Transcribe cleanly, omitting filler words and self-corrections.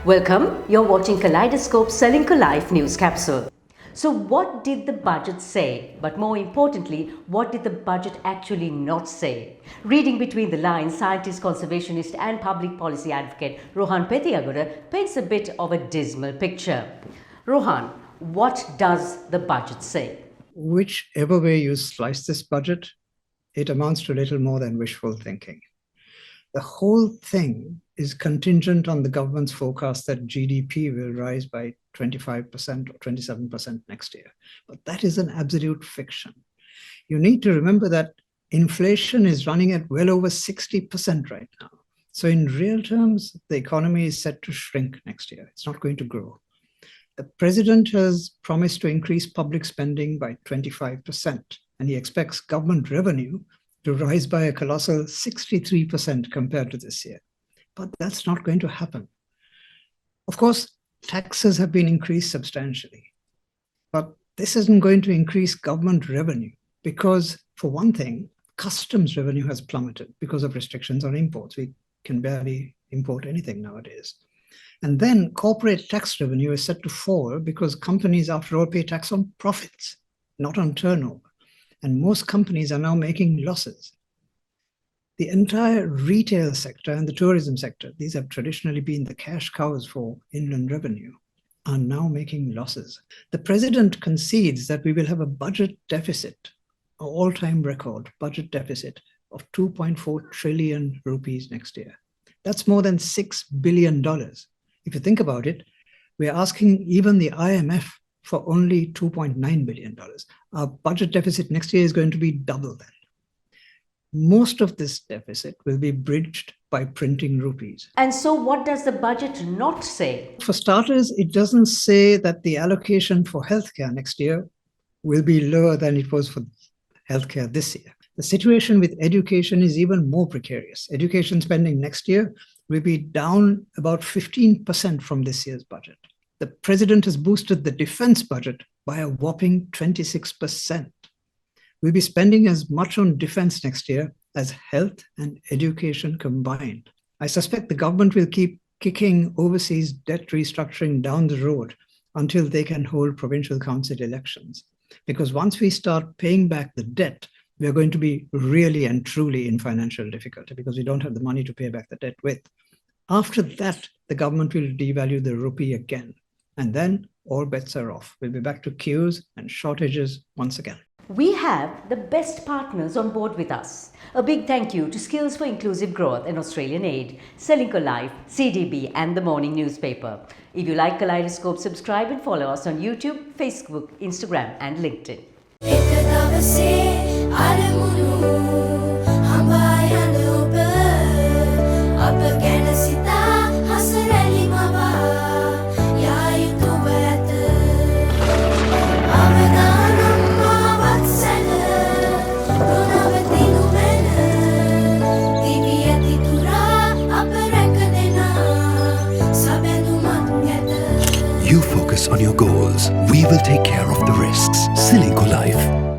Welcome, you're watching Kaleidoscope Srilanka Life News Capsule. So what did the budget say? But more importantly, what did the budget actually not say? Reading between the lines, scientist, conservationist and public policy advocate Rohan Pethiyagoda paints a bit of a dismal picture. Rohan, what does the budget say? Whichever way you slice this budget, it amounts to little more than wishful thinking. The whole thing is contingent on the government's forecast that GDP will rise by 25% or 27% next year. But that is an absolute fiction. You need to remember that inflation is running at well over 60% right now. So in real terms, the economy is set to shrink next year. It's not going to grow. The president has promised to increase public spending by 25%, and he expects government revenue to rise by a colossal 63% compared to this year. But that's not going to happen. Of course, taxes have been increased substantially, but this isn't going to increase government revenue because, for one thing, customs revenue has plummeted because of restrictions on imports. We can barely import anything nowadays. And then corporate tax revenue is set to fall because companies, after all, pay tax on profits, not on turnover. And most companies are now making losses. The entire retail sector and the tourism sector, these have traditionally been the cash cows for inland revenue, are now making losses. The president concedes that we will have a budget deficit, an all-time record budget deficit of 2.4 trillion rupees next year. That's more than $6 billion. If you think about it, we're asking even the IMF for only $2.9 billion. Our budget deficit next year is going to be double that. Most of this deficit will be bridged by printing rupees. And so what does the budget not say? For starters, it doesn't say that the allocation for healthcare next year will be lower than it was for healthcare this year. The situation with education is even more precarious. Education spending next year will be down about 15% from this year's budget. The president has boosted the defense budget by a whopping 26%. We'll be spending as much on defense next year as health and education combined. I suspect the government will keep kicking overseas debt restructuring down the road until they can hold provincial council elections. Because once we start paying back the debt, we're going to be really and truly in financial difficulty because we don't have the money to pay back the debt with. After that, the government will devalue the rupee again. And then all bets are off. We'll be back to queues and shortages once again. We have the best partners on board with us. A big thank you to Skills for Inclusive Growth and Australian Aid, Srilanka Life, CDB and the Morning Newspaper. If you like Kaleidoscope, subscribe and follow us on YouTube, Facebook, Instagram and LinkedIn. You focus on your goals. We will take care of the risks. Srilanka Life.